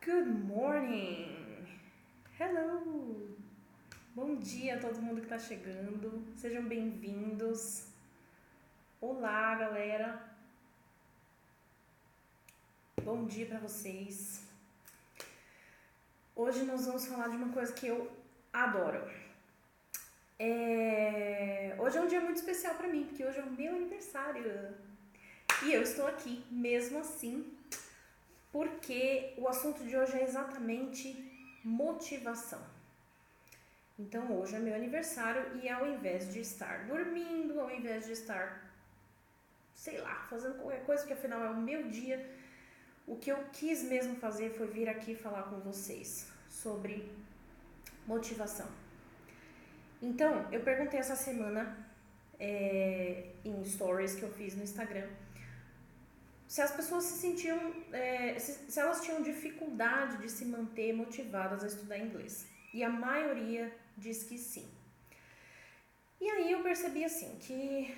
Good morning! Hello! Bom dia a todo mundo que está chegando, sejam bem-vindos. Olá, galera! Bom dia para vocês. Hoje nós vamos falar de uma coisa que eu adoro. Hoje é um dia muito especial para mim, porque hoje é o meu aniversário. E eu estou aqui mesmo assim, porque o assunto de hoje é exatamente motivação. Então hoje é meu aniversário e ao invés de estar dormindo, ao invés de estar, sei lá, fazendo qualquer coisa, porque afinal é o meu dia, o que eu quis mesmo fazer foi vir aqui falar com vocês sobre motivação. Então, eu perguntei essa semana em stories que eu fiz no Instagram se as pessoas se sentiam, se elas tinham dificuldade de se manter motivadas a estudar inglês. E a maioria diz que sim. E aí eu percebi assim, que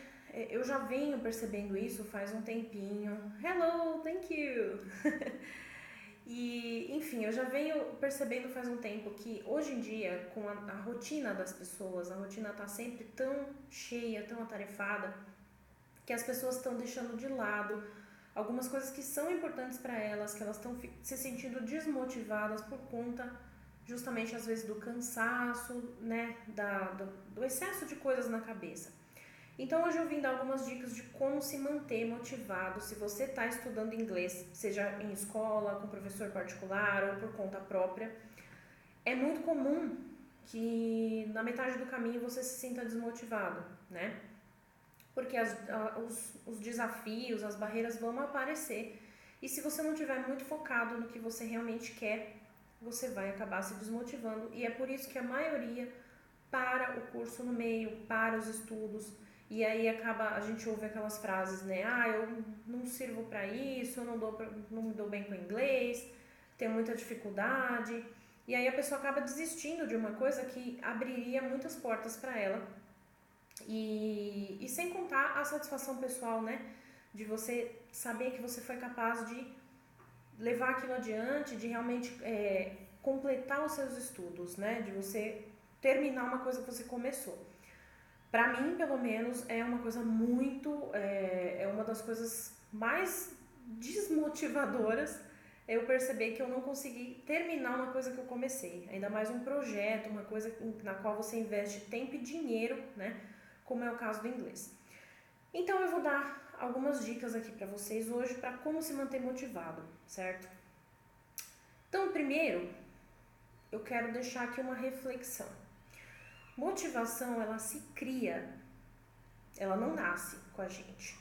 eu já venho percebendo isso faz um tempinho. Hello, thank you! E, enfim, eu já venho percebendo faz um tempo que hoje em dia, com a rotina das pessoas, a rotina tá sempre tão cheia, tão atarefada, que as pessoas estão deixando de lado algumas coisas que são importantes para elas, que elas estão se sentindo desmotivadas por conta justamente às vezes do cansaço, né, do excesso de coisas na cabeça. Então hoje eu vim dar algumas dicas de como se manter motivado se você está estudando inglês, seja em escola, com professor particular ou por conta própria. É muito comum que na metade do caminho você se sinta desmotivado, né? Porque os desafios, as barreiras vão aparecer. E se você não estiver muito focado no que você realmente quer, você vai acabar se desmotivando. E é por isso que a maioria para o curso no meio, para os estudos. E aí a gente ouve aquelas frases, né? Eu não sirvo para isso, eu não me dou bem com inglês, tenho muita dificuldade. E aí a pessoa acaba desistindo de uma coisa que abriria muitas portas para ela. E sem contar a satisfação pessoal, né? De você saber que você foi capaz de levar aquilo adiante, de realmente completar os seus estudos, né? De você terminar uma coisa que você começou. Pra mim, pelo menos, é uma coisa muito... é uma das coisas mais desmotivadoras eu perceber que eu não consegui terminar uma coisa que eu comecei. Ainda mais um projeto, uma coisa na qual você investe tempo e dinheiro, né? Como é o caso do inglês. Então eu vou dar algumas dicas aqui para vocês hoje para como se manter motivado, certo? Então, primeiro, eu quero deixar aqui uma reflexão. Motivação, ela se cria, ela não nasce com a gente.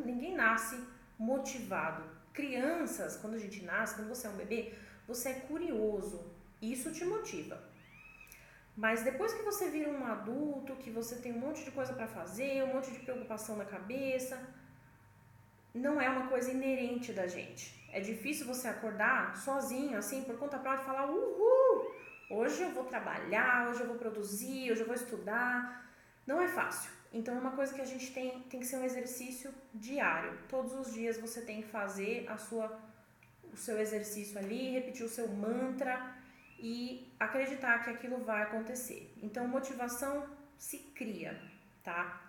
Ninguém nasce motivado. Crianças, quando a gente nasce, quando você é um bebê, você é curioso, isso te motiva. Mas depois que você vira um adulto, que você tem um monte de coisa para fazer, um monte de preocupação na cabeça, não é uma coisa inerente da gente. É difícil você acordar sozinho, assim, por conta própria e falar: uhul, hoje eu vou trabalhar, hoje eu vou produzir, hoje eu vou estudar. Não é fácil. Então é uma coisa que a gente tem que ser um exercício diário. Todos os dias você tem que fazer o seu exercício ali, repetir o seu mantra e acreditar que aquilo vai acontecer. Então, motivação se cria, tá?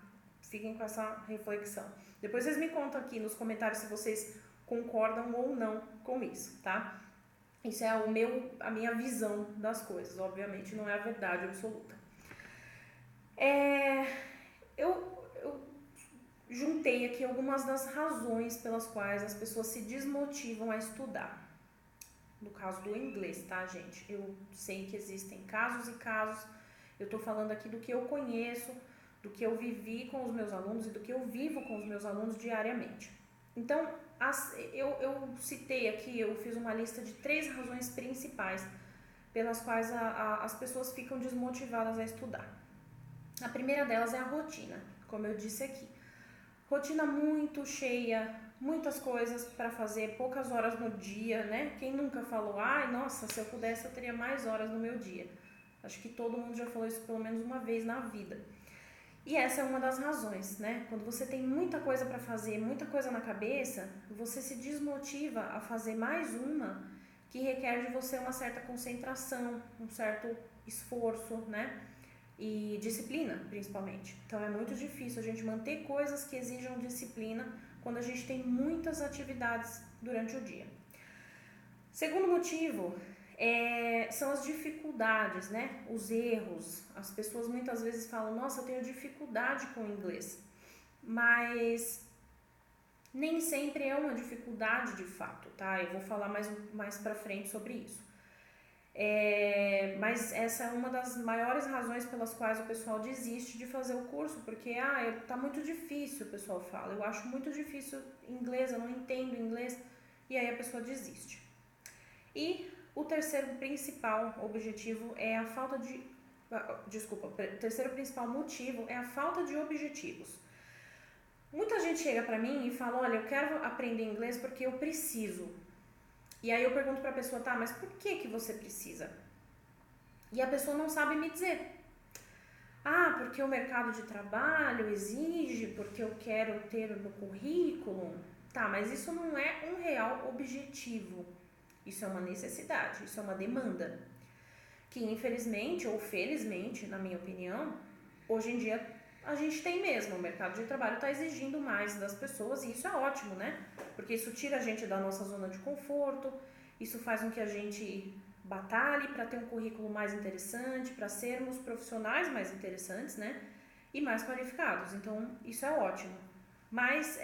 Fiquem com essa reflexão. Depois vocês me contam aqui nos comentários se vocês concordam ou não com isso, tá? Isso é a minha visão das coisas, obviamente não é a verdade absoluta. Eu juntei aqui algumas das razões pelas quais as pessoas se desmotivam a estudar. No caso do inglês, tá, gente? Eu sei que existem casos e casos. Eu tô falando aqui do que eu conheço, do que eu vivi com os meus alunos e do que eu vivo com os meus alunos diariamente. Então, eu citei aqui, eu fiz uma lista de 3 razões principais pelas quais as pessoas ficam desmotivadas a estudar. A primeira delas é a rotina, como eu disse aqui. Rotina muito cheia, muitas coisas para fazer, poucas horas no dia, né? Quem nunca falou: nossa, se eu pudesse eu teria mais horas no meu dia. Acho que todo mundo já falou isso pelo menos uma vez na vida. E essa é uma das razões, né? Quando você tem muita coisa para fazer, muita coisa na cabeça, você se desmotiva a fazer mais uma que requer de você uma certa concentração, um certo esforço, né? E disciplina, principalmente. Então é muito difícil a gente manter coisas que exijam disciplina quando a gente tem muitas atividades durante o dia. Segundo motivo são as dificuldades, né? Os erros. As pessoas muitas vezes falam, nossa, eu tenho dificuldade com o inglês. Mas nem sempre é uma dificuldade de fato, tá? Eu vou falar mais pra frente sobre isso. Mas essa é uma das maiores razões pelas quais o pessoal desiste de fazer o curso, porque tá muito difícil, o pessoal fala, eu acho muito difícil inglês, eu não entendo inglês, e aí a pessoa desiste. E o terceiro principal objetivo é a falta de... o terceiro principal motivo é a falta de objetivos. Muita gente chega pra mim e fala, olha, eu quero aprender inglês porque eu preciso. E aí eu pergunto pra pessoa, tá, mas por que você precisa? E a pessoa não sabe me dizer. Porque o mercado de trabalho exige, porque eu quero ter no currículo. Tá, mas isso não é um real objetivo. Isso é uma necessidade, isso é uma demanda. Que infelizmente ou felizmente, na minha opinião, hoje em dia a gente tem mesmo. O mercado de trabalho está exigindo mais das pessoas e isso é ótimo, né? Porque isso tira a gente da nossa zona de conforto, isso faz com que a gente batalhe para ter um currículo mais interessante, para sermos profissionais mais interessantes, né? E mais qualificados. Então, isso é ótimo. Mas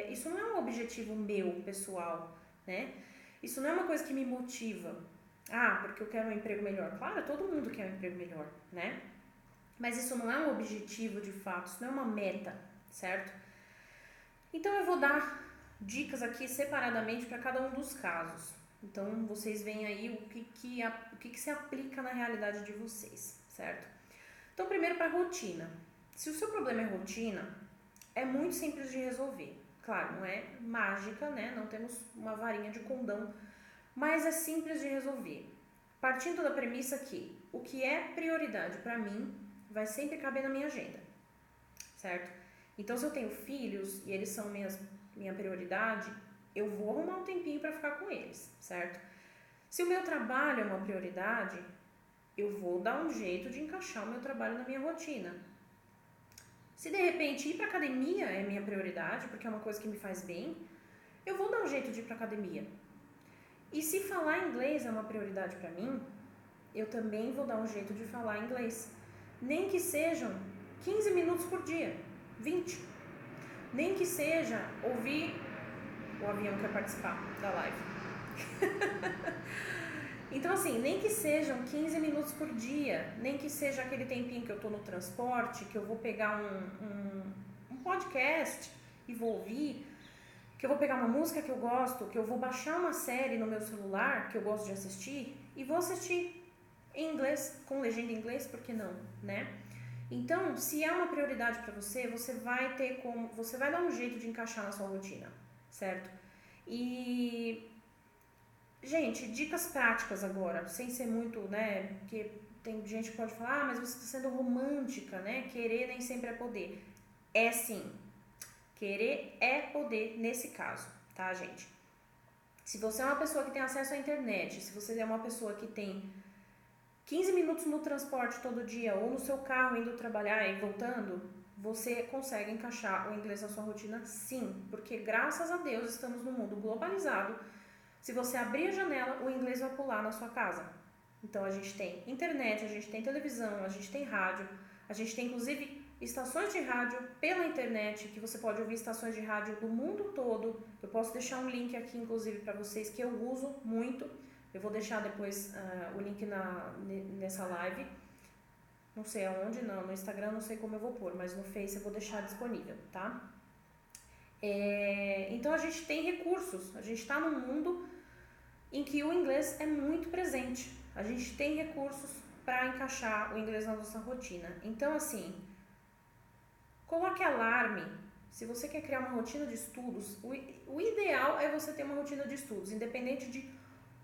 isso não é um objetivo meu, pessoal, né? Isso não é uma coisa que me motiva. Porque eu quero um emprego melhor. Claro, todo mundo quer um emprego melhor, né? Mas isso não é um objetivo de fato, isso não é uma meta, certo? Então eu vou dar dicas aqui separadamente para cada um dos casos. Então vocês veem aí o que se aplica na realidade de vocês, certo? Então primeiro para rotina. Se o seu problema é rotina, é muito simples de resolver. Claro, não é mágica, né? Não temos uma varinha de condão, mas é simples de resolver. Partindo da premissa que o que é prioridade para mim vai sempre caber na minha agenda, certo? Então, se eu tenho filhos e eles são minha prioridade, eu vou arrumar um tempinho para ficar com eles, certo? Se o meu trabalho é uma prioridade, eu vou dar um jeito de encaixar o meu trabalho na minha rotina. Se de repente ir para academia é minha prioridade, porque é uma coisa que me faz bem, eu vou dar um jeito de ir para academia. E se falar inglês é uma prioridade para mim, eu também vou dar um jeito de falar inglês. Nem que sejam 15 minutos por dia, 20. Nem que seja ouvir... O avião quer participar da live. Então assim, nem que sejam 15 minutos por dia, nem que seja aquele tempinho que eu tô no transporte, que eu vou pegar um podcast e vou ouvir, que eu vou pegar uma música que eu gosto, que eu vou baixar uma série no meu celular que eu gosto de assistir e vou assistir em inglês, com legenda em inglês, por que não, né? Então, se é uma prioridade para você, você vai dar um jeito de encaixar na sua rotina, certo? E, gente, dicas práticas agora, sem ser muito, né? Porque tem gente que pode falar, mas você está sendo romântica, né? Querer nem sempre é poder. É sim, querer é poder nesse caso, tá, gente? Se você é uma pessoa que tem acesso à internet, se você é uma pessoa que tem 15 minutos no transporte todo dia ou no seu carro indo trabalhar e voltando, você consegue encaixar o inglês na sua rotina sim, porque graças a Deus estamos num mundo globalizado. Se você abrir a janela, o inglês vai pular na sua casa. Então a gente tem internet, a gente tem televisão, a gente tem rádio, a gente tem inclusive estações de rádio pela internet, que você pode ouvir estações de rádio do mundo todo. Eu posso deixar um link aqui inclusive para vocês que eu uso muito. Eu vou deixar depois o link nessa live. Não sei aonde, não, no Instagram não sei como eu vou pôr, mas no Face eu vou deixar disponível, tá? Então a gente tem recursos, a gente está num mundo em que o inglês é muito presente. A gente tem recursos para encaixar o inglês na nossa rotina. Então, assim, coloque alarme. Se você quer criar uma rotina de estudos, o ideal é você ter uma rotina de estudos, independente de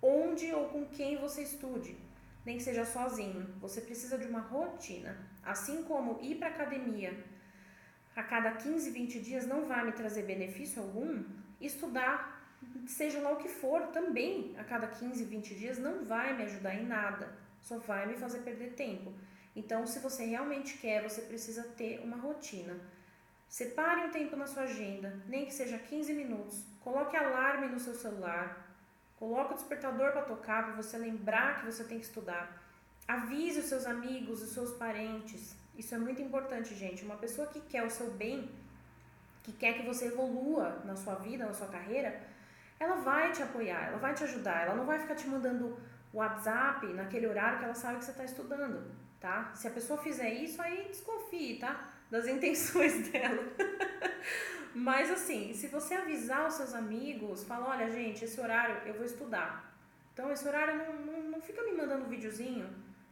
onde ou com quem você estude, nem que seja sozinho. Você precisa de uma rotina. Assim como ir para academia a cada 15, 20 dias não vai me trazer benefício algum, estudar seja lá o que for, também a cada 15, 20 dias não vai me ajudar em nada, só vai me fazer perder tempo. Então, se você realmente quer, você precisa ter uma rotina. Separe um tempo na sua agenda, nem que seja 15 minutos, coloque alarme no seu celular, coloque o despertador para tocar, para você lembrar que você tem que estudar. Avise os seus amigos, os seus parentes. Isso é muito importante, gente. Uma pessoa que quer o seu bem, que quer que você evolua na sua vida, na sua carreira, ela vai te apoiar, ela vai te ajudar. Ela não vai ficar te mandando WhatsApp naquele horário que ela sabe que você está estudando, tá? Se a pessoa fizer isso, aí desconfie, tá? Das intenções dela. Mas assim, se você avisar os seus amigos, fala, olha gente, esse horário eu vou estudar. Então esse horário não fica me mandando videozinho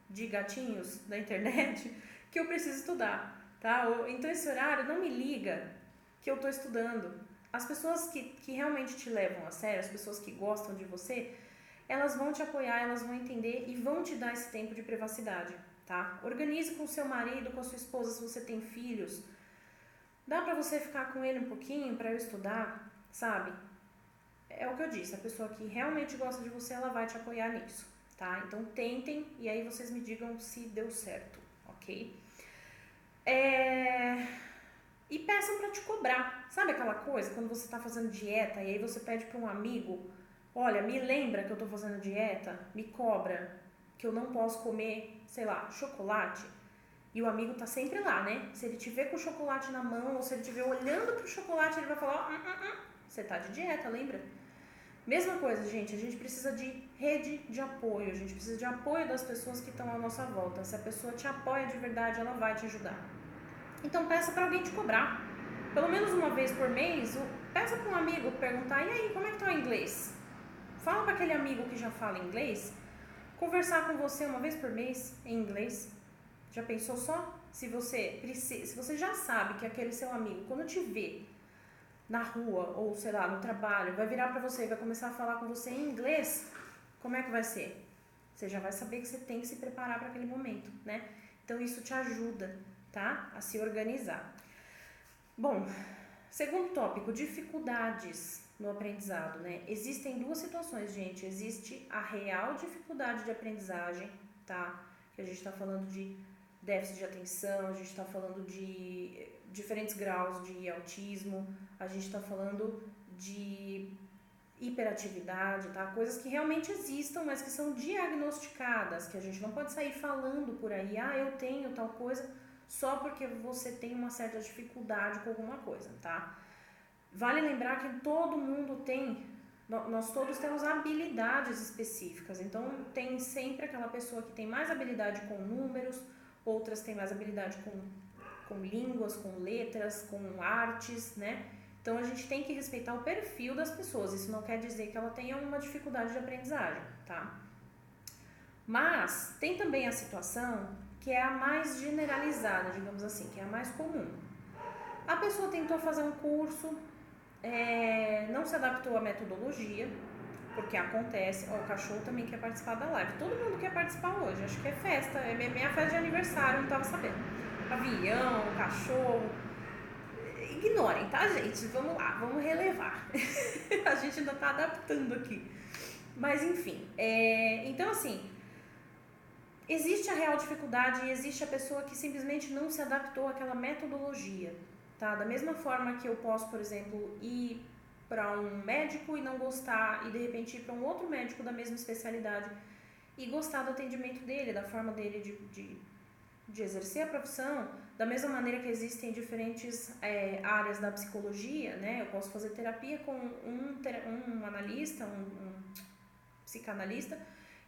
de gatinhos da internet que eu preciso estudar, tá? Então esse horário não me liga que eu tô estudando. As pessoas que realmente te levam a sério, as pessoas que gostam de você, elas vão te apoiar, elas vão entender e vão te dar esse tempo de privacidade, tá? Organize com o seu marido, com a sua esposa, se você tem filhos. Dá pra você ficar com ele um pouquinho pra eu estudar, sabe? É o que eu disse, a pessoa que realmente gosta de você, ela vai te apoiar nisso, tá? Então tentem e aí vocês me digam se deu certo, ok? E peçam pra te cobrar. Sabe aquela coisa, quando você tá fazendo dieta e aí você pede pra um amigo, olha, me lembra que eu tô fazendo dieta, me cobra que eu não posso comer, sei lá, chocolate. E o amigo tá sempre lá, né? Se ele te ver com o chocolate na mão ou se ele te ver olhando pro chocolate, ele vai falar, você tá de dieta, lembra? Mesma coisa, gente, a gente precisa de rede de apoio, a gente precisa de apoio das pessoas que estão à nossa volta. Se a pessoa te apoia de verdade, ela vai te ajudar. Então peça para alguém te cobrar. Pelo menos uma vez por mês, peça para um amigo perguntar, e aí, como é que tá o inglês? Fala para aquele amigo que já fala inglês, conversar com você uma vez por mês em inglês. Já pensou só? Se você já sabe que aquele seu amigo, quando te vê na rua ou sei lá, no trabalho, vai virar para você e vai começar a falar com você em inglês, como é que vai ser? Você já vai saber que você tem que se preparar para aquele momento, né? Então isso te ajuda, tá? A se organizar. Bom, segundo tópico, dificuldades no aprendizado, né? Existem duas situações, gente. Existe a real dificuldade de aprendizagem, tá? Que a gente está falando de déficit de atenção, a gente está falando de diferentes graus de autismo, a gente está falando de hiperatividade, tá? Coisas que realmente existam, mas que são diagnosticadas, que a gente não pode sair falando por aí, eu tenho tal coisa, só porque você tem uma certa dificuldade com alguma coisa, tá? Vale lembrar que todo mundo tem, nós todos temos habilidades específicas, então tem sempre aquela pessoa que tem mais habilidade com números, outras têm mais habilidade com línguas, com letras, com artes, né? Então a gente tem que respeitar o perfil das pessoas, isso não quer dizer que ela tenha uma dificuldade de aprendizagem, tá? Mas tem também a situação que é a mais generalizada, digamos assim, que é a mais comum. A pessoa tentou fazer um curso, não se adaptou à metodologia, porque acontece, o cachorro também quer participar da live, todo mundo quer participar hoje, acho que é festa, é minha festa de aniversário, não tava sabendo. Avião, cachorro, ignorem, tá gente? Vamos lá, vamos relevar. A gente ainda tá adaptando aqui. Mas enfim, então assim, existe a real dificuldade e existe a pessoa que simplesmente não se adaptou àquela metodologia, tá? Da mesma forma que eu posso, por exemplo, ir para um médico e não gostar e de repente ir para um outro médico da mesma especialidade e gostar do atendimento dele, da forma dele de exercer a profissão, da mesma maneira que existem diferentes áreas da psicologia, né? Eu posso fazer terapia com um analista, um psicanalista,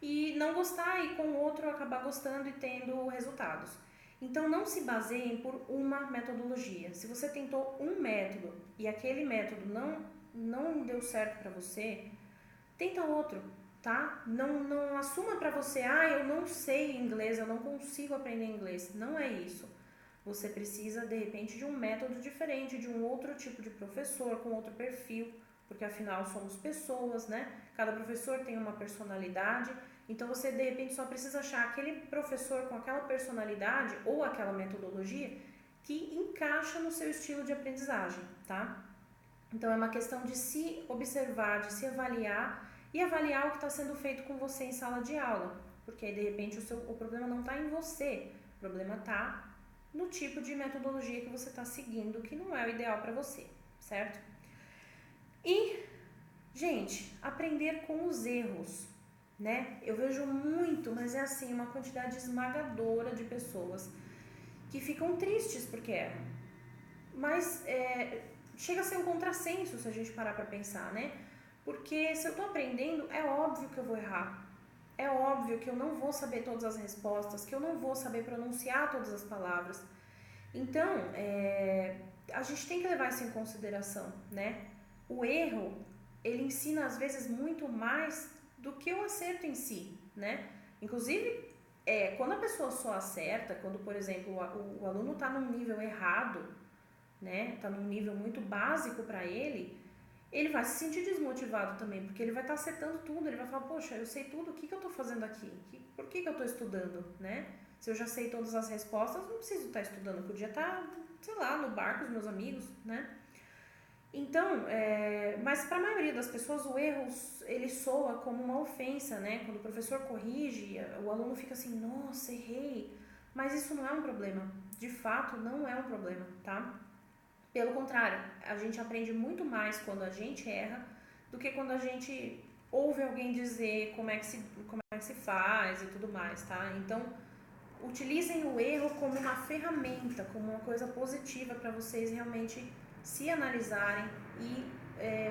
e não gostar e com o outro acabar gostando e tendo resultados. Então não se baseiem por uma metodologia. Se você tentou um método e aquele método não deu certo para você, tenta outro, tá? Não assuma para você, eu não sei inglês, eu não consigo aprender inglês. Não é isso. Você precisa, de repente, de um método diferente, de um outro tipo de professor, com outro perfil, porque afinal somos pessoas, né? Cada professor tem uma personalidade, então você, de repente, só precisa achar aquele professor com aquela personalidade ou aquela metodologia que encaixa no seu estilo de aprendizagem, tá? Então é uma questão de se observar, de se avaliar e avaliar o que está sendo feito com você em sala de aula, porque aí de repente o problema não está em você, o problema está no tipo de metodologia que você está seguindo, que não é o ideal para você, certo? E, gente, aprender com os erros, né? Eu vejo muito, mas é assim, uma quantidade esmagadora de pessoas que ficam tristes porque erram. Mas chega a ser um contrassenso se a gente parar para pensar, né? Porque se eu tô aprendendo, é óbvio que eu vou errar. É óbvio que eu não vou saber todas as respostas, que eu não vou saber pronunciar todas as palavras. Então, a gente tem que levar isso em consideração, né? O erro, ele ensina às vezes muito mais do que o acerto em si, né? Inclusive, quando a pessoa só acerta, quando, por exemplo, o aluno está num nível errado, né? Está num nível muito básico para ele vai se sentir desmotivado também, porque ele vai estar acertando tudo, ele vai falar, poxa, eu sei tudo, o que eu estou fazendo aqui? Por que eu estou estudando, né? Se eu já sei todas as respostas, não preciso estar estudando, eu podia estar, sei lá, no bar com os meus amigos, né? Então, mas para a maioria das pessoas o erro, ele soa como uma ofensa, né? Quando o professor corrige, o aluno fica assim, nossa, errei, mas isso não é um problema, de fato não é um problema, tá? Pelo contrário, a gente aprende muito mais quando a gente erra do que quando a gente ouve alguém dizer como é que se faz e tudo mais, tá? Então, utilizem o erro como uma ferramenta, como uma coisa positiva para vocês realmente se analisarem e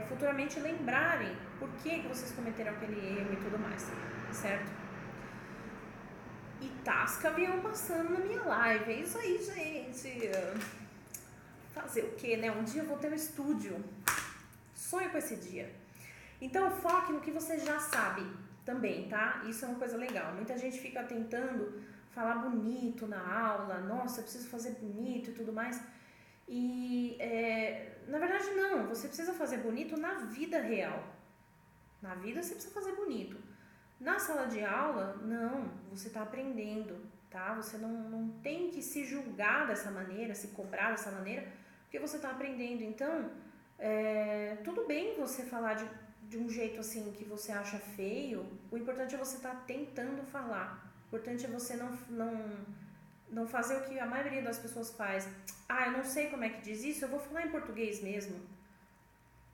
futuramente lembrarem por que vocês cometeram aquele erro e tudo mais, certo? E tasca avião passando na minha live, é isso aí, gente. Fazer o que, né? Um dia eu vou ter um estúdio. Sonho com esse dia. Então, foque no que você já sabe também, tá? Isso é uma coisa legal. Muita gente fica tentando falar bonito na aula. Nossa, eu preciso fazer bonito e tudo mais. E, na verdade, não. Você precisa fazer bonito na vida real. Na vida você precisa fazer bonito. Na sala de aula, não. Você está aprendendo, tá? Você não tem que se julgar dessa maneira, se cobrar dessa maneira, porque você está aprendendo. Então, tudo bem você falar de um jeito assim que você acha feio, o importante é você estar tentando falar. O importante é você não fazer o que a maioria das pessoas faz. Ah, eu não sei como é que diz isso, eu vou falar em português mesmo.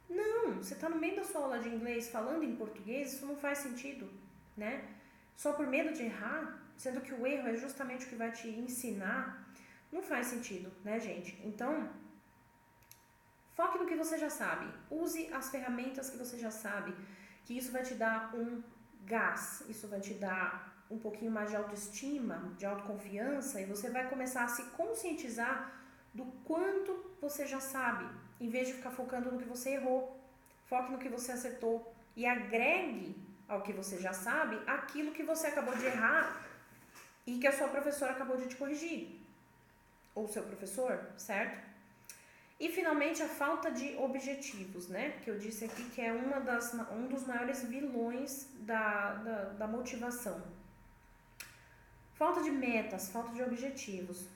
Não, você está no meio da sua aula de inglês falando em português, isso não faz sentido, né? Só por medo de errar, sendo que o erro é justamente o que vai te ensinar, não faz sentido, né, gente? Então, foque no que você já sabe. Use as ferramentas que você já sabe, que isso vai te dar um gás, isso vai te dar um pouquinho mais de autoestima, de autoconfiança, e você vai começar a se conscientizar do quanto você já sabe, em vez de ficar focando no que você errou. Foque no que você acertou e agregue ao que você já sabe aquilo que você acabou de errar e que a sua professora acabou de te corrigir, ou seu professor, certo? E finalmente a falta de objetivos, né? Que eu disse aqui que é um dos maiores vilões da motivação. Falta de metas, falta de objetivos.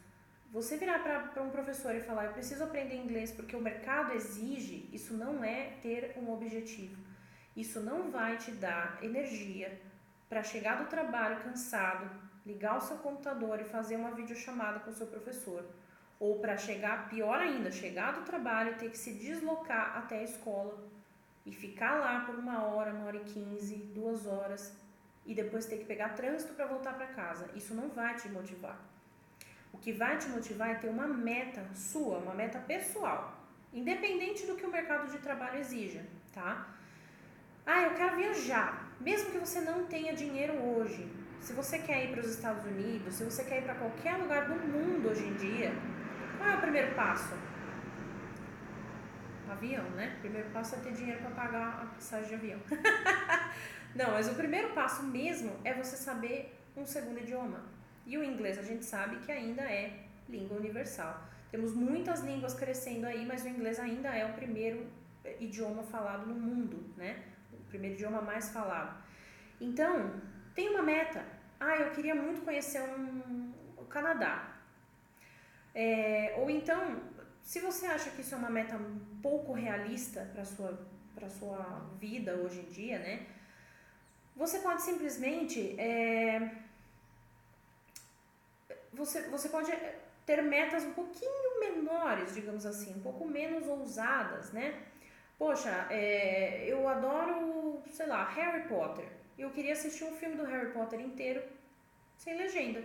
Você virar para um professor e falar, eu preciso aprender inglês porque o mercado exige, isso não é ter um objetivo. Isso não vai te dar energia para chegar do trabalho cansado, ligar o seu computador e fazer uma videochamada com o seu professor. Ou para chegar, pior ainda, chegar do trabalho e ter que se deslocar até a escola e ficar lá por 1 hora, 1 hora e 15, 2 horas e depois ter que pegar trânsito para voltar para casa. Isso não vai te motivar. O que vai te motivar é ter uma meta sua, uma meta pessoal, independente do que o mercado de trabalho exija, tá? Ah, eu quero viajar, mesmo que você não tenha dinheiro hoje. Se você quer ir para os Estados Unidos, se você quer ir para qualquer lugar do mundo hoje em dia, qual é o primeiro passo? Avião, né? O primeiro passo é ter dinheiro para pagar a passagem de avião. Não, mas o primeiro passo mesmo é você saber um segundo idioma. E o inglês a gente sabe que ainda é língua universal. Temos muitas línguas crescendo aí, mas o inglês ainda é o primeiro idioma falado no mundo, né? O primeiro idioma mais falado. Então, tem uma meta. Ah, eu queria muito conhecer o Canadá. Ou então, se você acha que isso é uma meta um pouco realista para sua vida hoje em dia, né? Você pode simplesmente você pode ter metas um pouquinho menores, digamos assim, um pouco menos ousadas, né? Poxa, eu adoro, sei lá, Harry Potter. Eu queria assistir um filme do Harry Potter inteiro sem legenda.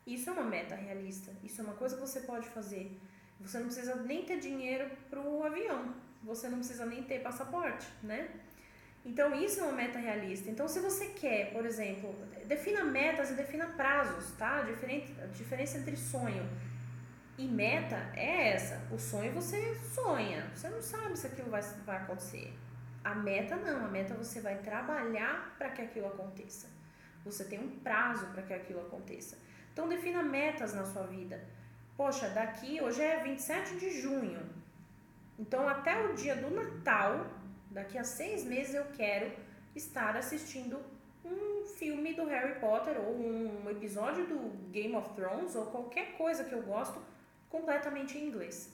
Isso é uma meta realista. Isso é uma coisa que você pode fazer. Você não precisa nem ter dinheiro pro avião. Você não precisa nem ter passaporte, né? Então, isso é uma meta realista. Então, se você quer, por exemplo, defina metas e defina prazos, tá? A diferença entre sonho e meta é essa. O sonho você sonha. Você não sabe se aquilo vai acontecer. A meta não. A meta você vai trabalhar para que aquilo aconteça. Você tem um prazo para que aquilo aconteça. Então, defina metas na sua vida. Poxa, hoje é 27 de junho. Então, até o dia do Natal, daqui a 6 meses, eu quero estar assistindo um filme do Harry Potter ou um episódio do Game of Thrones ou qualquer coisa que eu gosto completamente em inglês.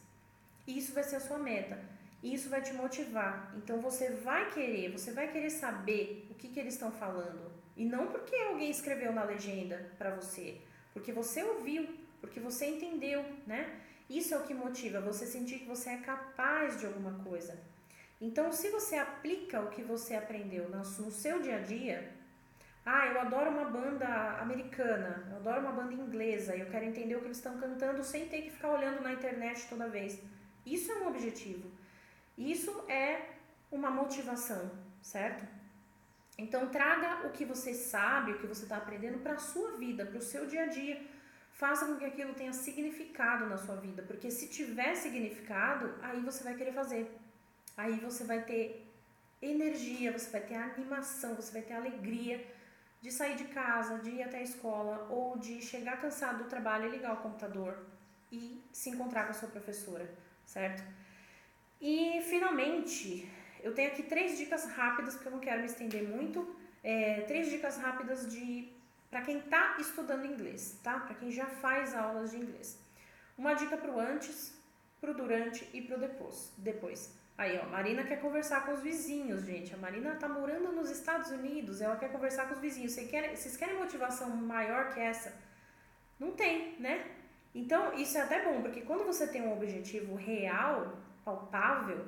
E isso vai ser a sua meta. E isso vai te motivar. Então, você vai querer saber o que eles estão falando. E não porque alguém escreveu na legenda para você, porque você ouviu, porque você entendeu, né? Isso é o que motiva, você sentir que você é capaz de alguma coisa. Então, se você aplica o que você aprendeu no seu dia a dia, eu adoro uma banda americana, eu adoro uma banda inglesa, eu quero entender o que eles estão cantando sem ter que ficar olhando na internet toda vez. Isso é um objetivo. Isso é uma motivação, certo? Então, traga o que você sabe, o que você está aprendendo para a sua vida, para o seu dia a dia. Faça com que aquilo tenha significado na sua vida, porque se tiver significado, aí você vai querer fazer. Aí você vai ter energia, você vai ter animação, você vai ter alegria de sair de casa, de ir até a escola ou de chegar cansado do trabalho e ligar o computador e se encontrar com a sua professora, certo? E finalmente, eu tenho aqui 3 dicas rápidas, porque eu não quero me estender muito. 3 dicas rápidas para quem está estudando inglês, tá? Para quem já faz aulas de inglês. Uma dica pro antes, pro durante e pro depois. Aí, ó, Marina quer conversar com os vizinhos, gente. A Marina tá morando nos Estados Unidos, ela quer conversar com os vizinhos. Vocês querem motivação maior que essa? Não tem, né? Então, isso é até bom, porque quando você tem um objetivo real, palpável,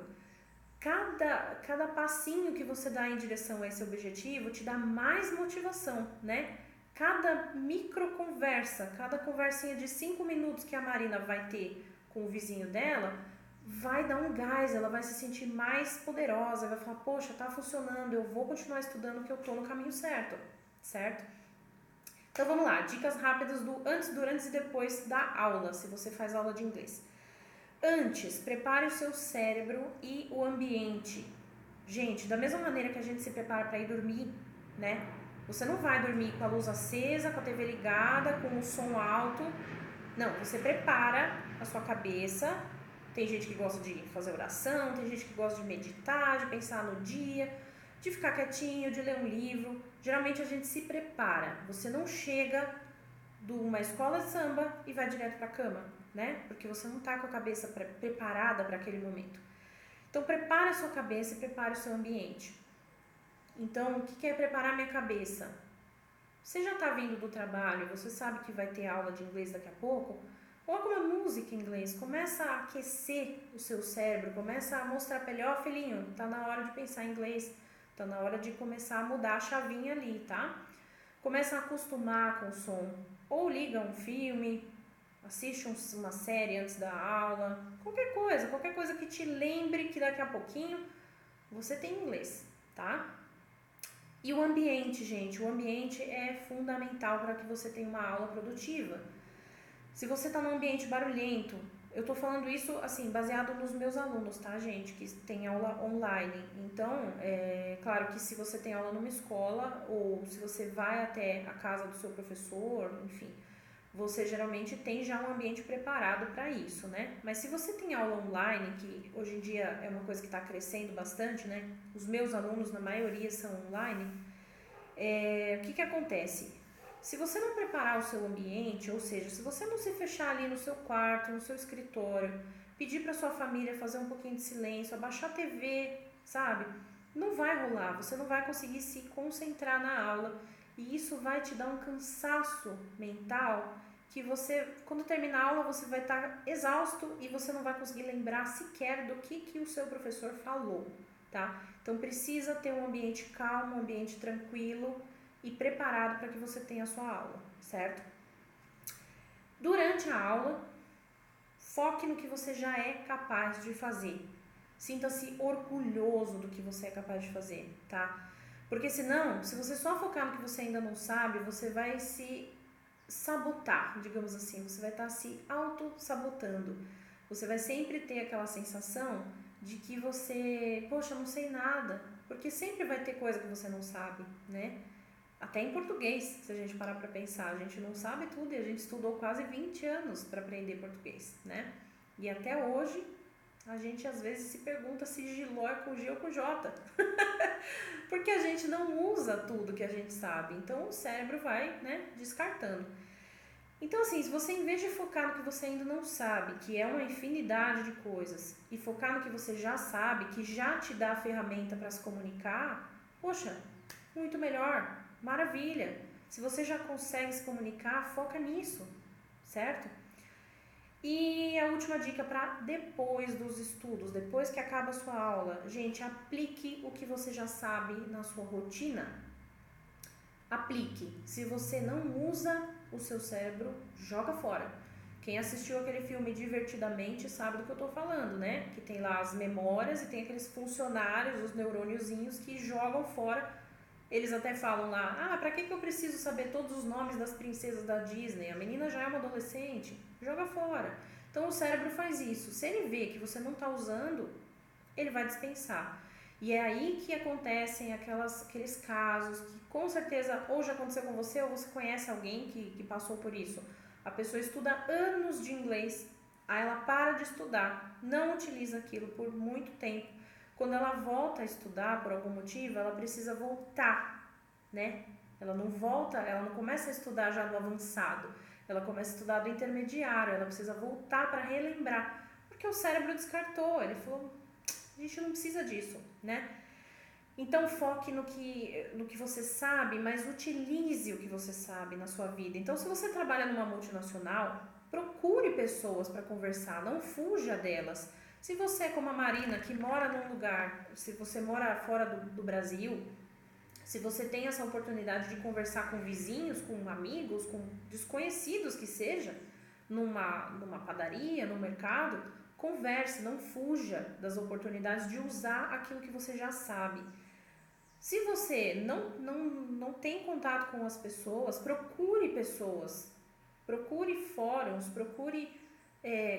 cada passinho que você dá em direção a esse objetivo te dá mais motivação, né? Cada micro conversa, cada conversinha de 5 minutos que a Marina vai ter com o vizinho dela, vai dar um gás, ela vai se sentir mais poderosa, vai falar, poxa, tá funcionando, eu vou continuar estudando que eu tô no caminho certo, certo? Então vamos lá, dicas rápidas do antes, durante e depois da aula, se você faz aula de inglês. Antes, prepare o seu cérebro e o ambiente. Gente, da mesma maneira que a gente se prepara para ir dormir, né? Você não vai dormir com a luz acesa, com a TV ligada, com o som alto. Não, você prepara a sua cabeça. Tem gente que gosta de fazer oração, tem gente que gosta de meditar, de pensar no dia, de ficar quietinho, de ler um livro. Geralmente a gente se prepara. Você não chega de uma escola de samba e vai direto para a cama, né? Porque você não está com a cabeça preparada para aquele momento. Então, prepare a sua cabeça e prepare o seu ambiente. Então, o que é preparar minha cabeça? Você já está vindo do trabalho, você sabe que vai ter aula de inglês daqui a pouco? Coloca uma música em inglês, começa a aquecer o seu cérebro, começa a mostrar para ele, ó filhinho, tá na hora de pensar em inglês, tá na hora de começar a mudar a chavinha ali, tá? Começa a acostumar com o som, ou liga um filme, assiste uma série antes da aula, qualquer coisa que te lembre que daqui a pouquinho você tem inglês, tá? E o ambiente, gente, o ambiente é fundamental para que você tenha uma aula produtiva. Se você está num ambiente barulhento, eu tô falando isso, assim, baseado nos meus alunos, tá, gente? Que tem aula online. Então, claro que se você tem aula numa escola ou se você vai até a casa do seu professor, enfim, você geralmente tem já um ambiente preparado para isso, né? Mas se você tem aula online, que hoje em dia é uma coisa que está crescendo bastante, né? Os meus alunos, na maioria, são online. O que acontece? Se você não preparar o seu ambiente, ou seja, se você não se fechar ali no seu quarto, no seu escritório, pedir para sua família fazer um pouquinho de silêncio, abaixar a TV, sabe? Não vai rolar, você não vai conseguir se concentrar na aula e isso vai te dar um cansaço mental que você, quando terminar a aula, você vai estar exausto e você não vai conseguir lembrar sequer do que o seu professor falou, tá? Então precisa ter um ambiente calmo, um ambiente tranquilo e preparado para que você tenha a sua aula, certo? Durante a aula, foque no que você já é capaz de fazer. Sinta-se orgulhoso do que você é capaz de fazer, tá? Porque senão, se você só focar no que você ainda não sabe, você vai se sabotar, digamos assim. Você vai estar se auto-sabotando. Você vai sempre ter aquela sensação de que você, poxa, não sei nada. Porque sempre vai ter coisa que você não sabe, né? Até em português, se a gente parar para pensar, a gente não sabe tudo e a gente estudou quase 20 anos para aprender português, né? E até hoje a gente às vezes se pergunta se Giló é com G ou com J, porque a gente não usa tudo que a gente sabe, então o cérebro vai, né, descartando. Então assim, se você em vez de focar no que você ainda não sabe, que é uma infinidade de coisas, e focar no que você já sabe, que já te dá a ferramenta para se comunicar, poxa, muito melhor. Maravilha! Se você já consegue se comunicar, foca nisso, certo? E a última dica para depois dos estudos, depois que acaba a sua aula, gente, aplique o que você já sabe na sua rotina. Aplique. Se você não usa o seu cérebro, joga fora. Quem assistiu aquele filme Divertidamente sabe do que eu tô falando, né? Que tem lá as memórias e tem aqueles funcionários, os neurôniozinhos que jogam fora. Eles até falam lá, pra que eu preciso saber todos os nomes das princesas da Disney? A menina já é uma adolescente, joga fora. Então o cérebro faz isso. Se ele vê que você não está usando, ele vai dispensar. E é aí que acontecem aqueles casos que com certeza ou já aconteceu com você ou você conhece alguém que passou por isso. A pessoa estuda anos de inglês, aí ela para de estudar, não utiliza aquilo por muito tempo. Quando ela volta a estudar por algum motivo, ela precisa voltar, né? Ela não volta, ela não começa a estudar já do avançado, ela começa a estudar do intermediário, ela precisa voltar para relembrar, porque o cérebro descartou, ele falou, a gente não precisa disso, né? Então foque no que você sabe, mas utilize o que você sabe na sua vida. Então se você trabalha numa multinacional, procure pessoas para conversar, não fuja delas. Se você é como a Marina, que mora num lugar, se você mora fora do Brasil, se você tem essa oportunidade de conversar com vizinhos, com amigos, com desconhecidos que seja, numa padaria, no mercado, converse, não fuja das oportunidades de usar aquilo que você já sabe. Se você não tem contato com as pessoas, procure fóruns, procure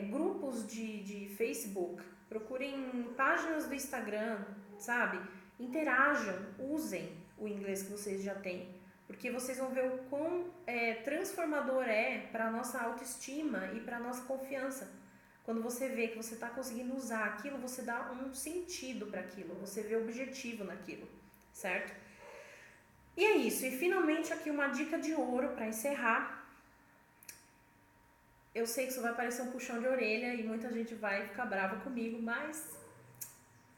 grupos de Facebook, procurem páginas do Instagram, sabe? Interajam, usem o inglês que vocês já têm, porque vocês vão ver o quão transformador é para a nossa autoestima e para a nossa confiança. Quando você vê que você está conseguindo usar aquilo, você dá um sentido para aquilo, você vê o objetivo naquilo, certo? E é isso, e finalmente aqui uma dica de ouro para encerrar. Eu sei que isso vai parecer um puxão de orelha e muita gente vai ficar brava comigo, mas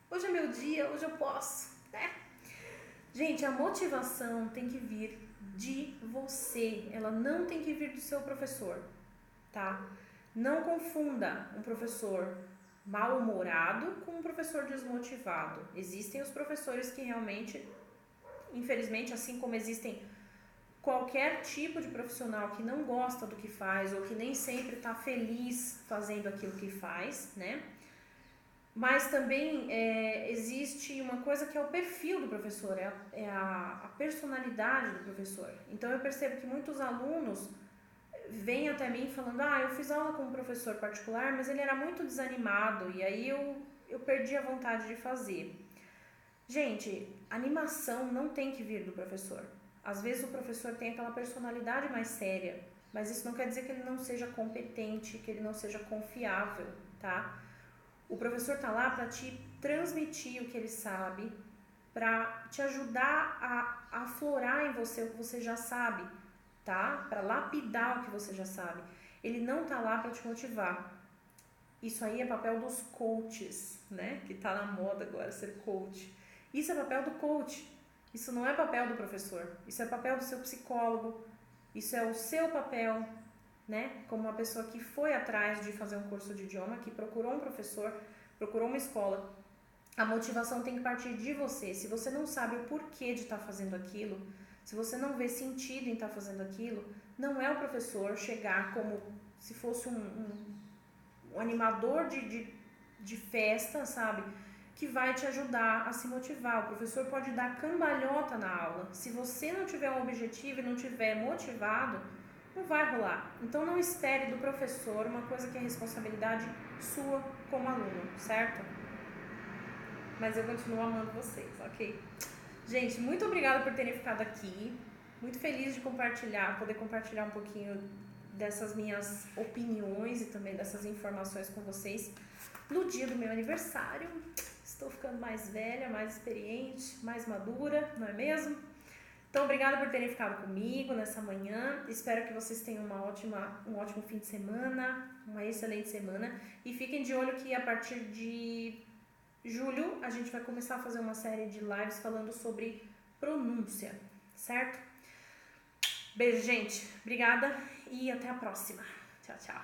hoje é meu dia, hoje eu posso, né? Gente, a motivação tem que vir de você, ela não tem que vir do seu professor, tá? Não confunda um professor mal-humorado com um professor desmotivado. Existem os professores que realmente, infelizmente, assim como existem qualquer tipo de profissional que não gosta do que faz ou que nem sempre está feliz fazendo aquilo que faz, né? Mas também existe uma coisa que é o perfil do professor, é a personalidade do professor. Então eu percebo que muitos alunos vêm até mim falando, eu fiz aula com um professor particular, mas ele era muito desanimado e aí eu perdi a vontade de fazer. Gente, animação não tem que vir do professor. Às vezes o professor tem aquela personalidade mais séria, mas isso não quer dizer que ele não seja competente, que ele não seja confiável, tá? O professor tá lá para te transmitir o que ele sabe, para te ajudar a aflorar em você o que você já sabe, tá? Para lapidar o que você já sabe. Ele não tá lá para te motivar. Isso aí é papel dos coaches, né? Que tá na moda agora ser coach. Isso é papel do coach. Isso não é papel do professor. Isso é papel do seu psicólogo. Isso é o seu papel, né? Como uma pessoa que foi atrás de fazer um curso de idioma, que procurou um professor, procurou uma escola. A motivação tem que partir de você. Se você não sabe o porquê de estar fazendo aquilo, se você não vê sentido em estar fazendo aquilo, não é o professor chegar como se fosse um animador de festa, sabe? Que vai te ajudar a se motivar. O professor pode dar cambalhota na aula. Se você não tiver um objetivo e não tiver motivado, não vai rolar. Então não espere do professor uma coisa que é responsabilidade sua como aluno, certo? Mas eu continuo amando vocês, ok? Gente, muito obrigada por terem ficado aqui. Muito feliz de poder compartilhar um pouquinho dessas minhas opiniões e também dessas informações com vocês no dia do meu aniversário. Estou ficando mais velha, mais experiente, mais madura, não é mesmo? Então, obrigada por terem ficado comigo nessa manhã. Espero que vocês tenham um ótimo fim de semana, uma excelente semana. E fiquem de olho que a partir de julho a gente vai começar a fazer uma série de lives falando sobre pronúncia, certo? Beijo, gente. Obrigada e até a próxima. Tchau, tchau.